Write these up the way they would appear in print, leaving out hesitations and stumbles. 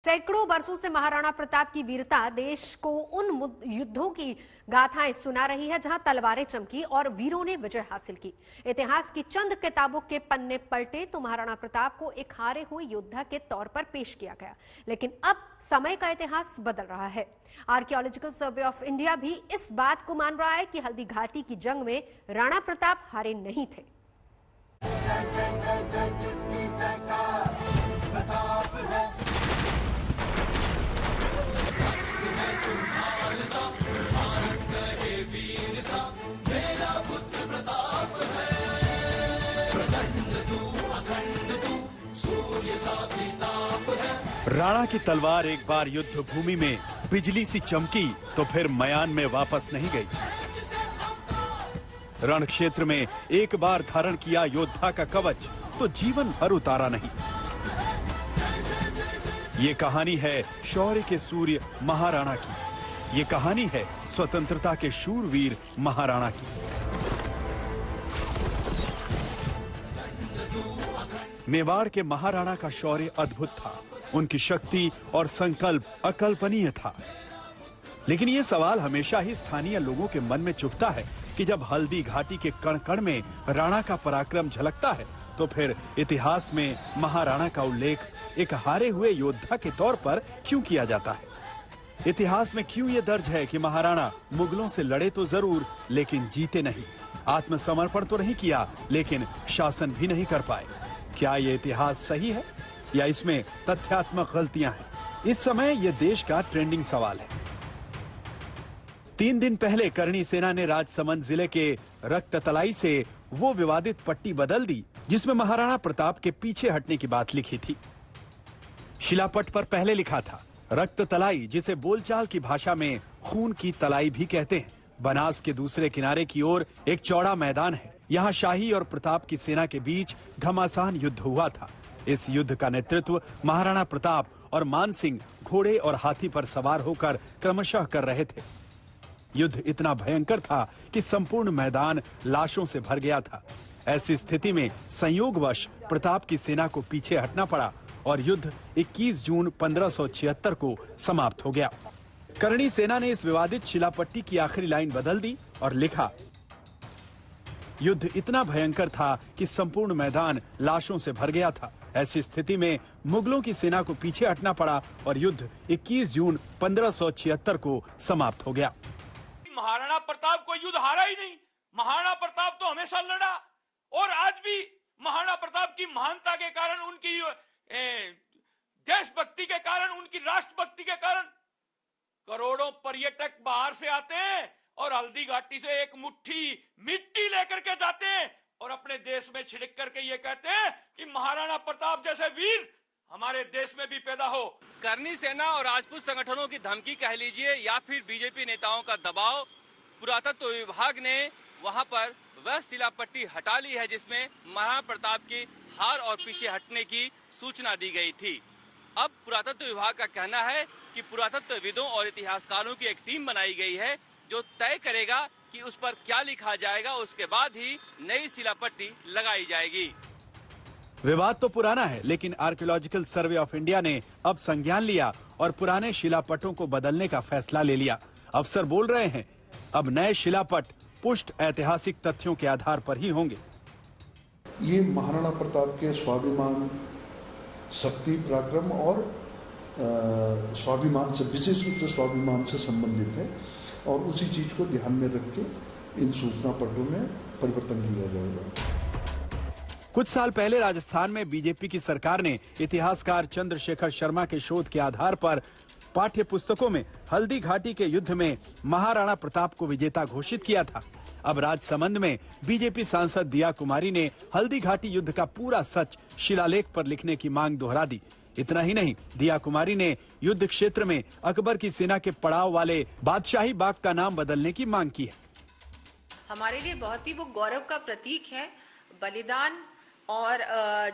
सैकड़ों वर्षों से महाराणा प्रताप की वीरता देश को उन युद्धों की गाथाएं सुना रही है जहां तलवारें चमकी और वीरों ने विजय हासिल की। इतिहास की चंद किताबों के पन्ने पलटे तो महाराणा प्रताप को एक हारे हुए योद्धा के तौर पर पेश किया गया, लेकिन अब समय का इतिहास बदल रहा है। आर्कियोलॉजिकल सर्वे ऑफ इंडिया भी इस बात को मान रहा है कि हल्दी घाटी की जंग में राणा प्रताप हारे नहीं थे। राणा की तलवार एक बार युद्ध भूमि में बिजली सी चमकी तो फिर मयान में वापस नहीं गई। रण क्षेत्र में एक बार धारण किया योद्धा का कवच तो जीवन भर उतारा नहीं। ये कहानी है शौर्य के सूर्य महाराणा की। ये कहानी है स्वतंत्रता के शूरवीर महाराणा की। मेवाड़ के महाराणा का शौर्य अद्भुत था। उनकी शक्ति और संकल्प अकल्पनीय था। लेकिन ये सवाल हमेशा ही स्थानीय लोगों के मन में चुभता है कि जब हल्दी घाटी के कण कण में राणा का पराक्रम झलकता है तो फिर इतिहास में महाराणा का उल्लेख एक हारे हुए योद्धा के तौर पर क्यों किया जाता है? इतिहास में क्यों ये दर्ज है कि महाराणा मुगलों से लड़े तो जरूर लेकिन जीते नहीं, आत्मसमर्पण तो नहीं किया लेकिन शासन भी नहीं कर पाए? क्या ये इतिहास सही है या इसमें तथ्यात्मक गलतियां हैं? इस समय यह देश का ट्रेंडिंग सवाल है। 3 दिन पहले करणी सेना ने राजसमंद जिले के रक्ततलाई से वो विवादित पट्टी बदल दी जिसमें महाराणा प्रताप के पीछे हटने की बात लिखी थी। शिलापट पर पहले लिखा था रक्ततलाई, जिसे बोलचाल की भाषा में खून की तलाई भी कहते हैं। बनास के दूसरे किनारे की ओर एक चौड़ा मैदान है। यहाँ शाही और प्रताप की सेना के बीच घमासान युद्ध हुआ था। इस युद्ध का नेतृत्व महाराणा प्रताप और मान सिंह घोड़े और हाथी पर सवार होकर क्रमशः कर रहे थे। युद्ध इतना भयंकर था कि संपूर्ण मैदान लाशों से भर गया था। ऐसी स्थिति में संयोगवश प्रताप की सेना को पीछे हटना पड़ा और युद्ध 21 जून 1576 को समाप्त हो गया। करणी सेना ने इस विवादित शिलापट्टी की आखिरी लाइन बदल दी और लिखा, युद्ध इतना भयंकर था कि संपूर्ण मैदान लाशों से भर गया था। ऐसी स्थिति में मुगलों की सेना को पीछे हटना पड़ा और युद्ध 21 जून 1576 को समाप्त हो गया। महाराणा प्रताप को युद्ध हारा ही नहीं। महाराणा प्रताप तो हमेशा लड़ा और आज भी महाराणा प्रताप की महानता के कारण, उनकी देशभक्ति के कारण, उनकी राष्ट्रभक्ति के कारण करोड़ों पर्यटक बाहर से आते हैं और हल्दी घाटी से एक मुट्ठी मिट्टी लेकर के जाते हैं और अपने देश में छिड़क करके ये कहते हैं कि महाराणा प्रताप जैसे वीर हमारे देश में भी पैदा हो। करणी सेना और राजपूत संगठनों की धमकी कह लीजिए या फिर बीजेपी नेताओं का दबाव, पुरातत्व विभाग ने वहां पर वह शिलापट्टी हटा ली है जिसमें महाराणा प्रताप की हार और पीछे हटने की सूचना दी गई थी। अब पुरातत्व विभाग का कहना है कि पुरातत्वविदों और इतिहासकारों की एक टीम बनाई गई है जो तय करेगा कि उस पर क्या लिखा जाएगा। उसके बाद ही नई शिलापट्टी लगाई जाएगी। विवाद तो पुराना है, लेकिन आर्कियोलॉजिकल सर्वे ऑफ इंडिया ने अब संज्ञान लिया और पुराने शिलापटों को बदलने का फैसला ले लिया। अफसर बोल रहे हैं अब नए शिलापट पुष्ट ऐतिहासिक तथ्यों के आधार पर ही होंगे। ये महाराणा प्रताप के स्वाभिमान, शक्ति, पराक्रम और स्वाभिमान से, विशेष रूप से स्वाभिमान से संबंधित है और उसी चीज को ध्यान में रख के इन सूचना पटों में परिवर्तन किया जाएगा। कुछ साल पहले राजस्थान में बीजेपी की सरकार ने इतिहासकार चंद्रशेखर शर्मा के शोध के आधार पर पाठ्य पुस्तकों में हल्दी घाटी के युद्ध में महाराणा प्रताप को विजेता घोषित किया था। अब राजसमंद में बीजेपी सांसद दिया कुमारी ने हल्दी घाटी युद्ध का पूरा सच शिलालेख पर लिखने की मांग दोहरा दी। इतना ही नहीं, दिया कुमारी ने युद्ध क्षेत्र में अकबर की सेना के पड़ाव वाले बादशाही बाग का नाम बदलने की मांग की है। हमारे लिए बहुत ही वो गौरव का प्रतीक है। बलिदान और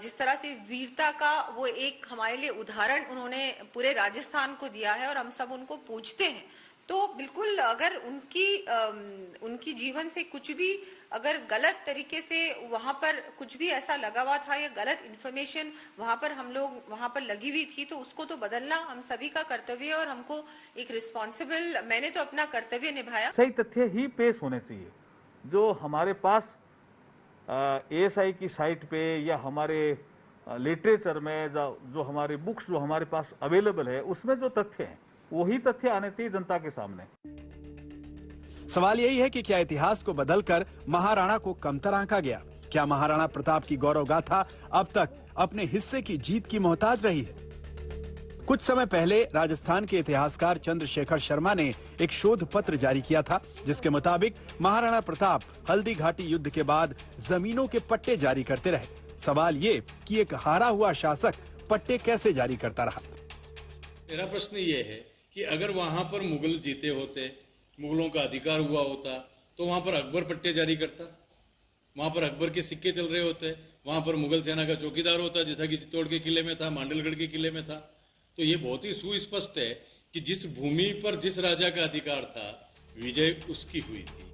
जिस तरह से वीरता का वो एक हमारे लिए उदाहरण उन्होंने पूरे राजस्थान को दिया है और हम सब उनको पूजते हैं। तो बिल्कुल अगर उनकी जीवन से कुछ भी अगर गलत तरीके से वहां पर कुछ भी ऐसा लगा हुआ था या गलत इन्फॉर्मेशन वहां पर हम लोग वहां पर लगी हुई थी, तो उसको तो बदलना हम सभी का कर्तव्य है और हमको एक रिस्पॉन्सिबल, मैंने तो अपना कर्तव्य निभाया। सही तथ्य ही पेश होने चाहिए। जो हमारे पास ASI की साइट पे या हमारे लिटरेचर में जो हमारी बुक्स जो हमारे पास अवेलेबल है उसमें जो तथ्य हैं वही तथ्य आने चाहिए जनता के सामने। सवाल यही है कि क्या इतिहास को बदलकर महाराणा को कमतर आंका गया? क्या महाराणा प्रताप की गौरव गाथा अब तक अपने हिस्से की जीत की मोहताज रही है? कुछ समय पहले राजस्थान के इतिहासकार चंद्रशेखर शर्मा ने एक शोध पत्र जारी किया था, जिसके मुताबिक महाराणा प्रताप हल्दी घाटी युद्ध के बाद जमीनों के पट्टे जारी करते रहे। सवाल ये कि एक हारा हुआ शासक पट्टे कैसे जारी करता रहा? मेरा प्रश्न ये है कि अगर वहां पर मुगल जीते होते, मुगलों का अधिकार हुआ होता, तो वहां पर अकबर पट्टे जारी करता, वहां पर अकबर के सिक्के चल रहे होते, वहां पर मुगल सेना का चौकीदार होता, जैसा कि चित्तौड़ के किले में था, मांडलगढ़ के किले में था। तो ये बहुत ही सुस्पष्ट है कि जिस भूमि पर जिस राजा का अधिकार था, विजय उसकी हुई थी।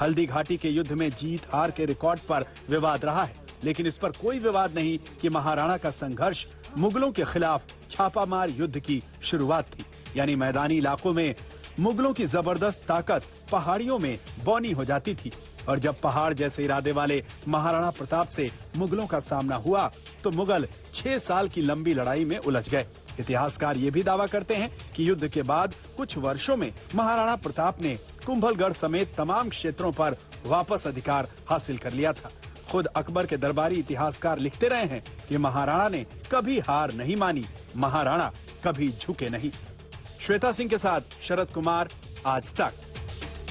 हल्दी घाटी के युद्ध में जीत हार के रिकॉर्ड पर विवाद रहा है, लेकिन इस पर कोई विवाद नहीं कि महाराणा का संघर्ष मुगलों के खिलाफ छापामार युद्ध की शुरुआत थी। यानी मैदानी इलाकों में मुगलों की जबरदस्त ताकत पहाड़ियों में बौनी हो जाती थी, और जब पहाड़ जैसे इरादे वाले महाराणा प्रताप से मुगलों का सामना हुआ तो मुगल 6 साल की लंबी लड़ाई में उलझ गए। इतिहासकार ये भी दावा करते हैं कि युद्ध के बाद कुछ वर्षों में महाराणा प्रताप ने कुंभलगढ़ समेत तमाम क्षेत्रों पर वापस अधिकार हासिल कर लिया था। खुद अकबर के दरबारी इतिहासकार लिखते रहे हैं कि महाराणा ने कभी हार नहीं मानी, महाराणा कभी झुके नहीं। श्वेता सिंह के साथ शरद कुमार, आज तक।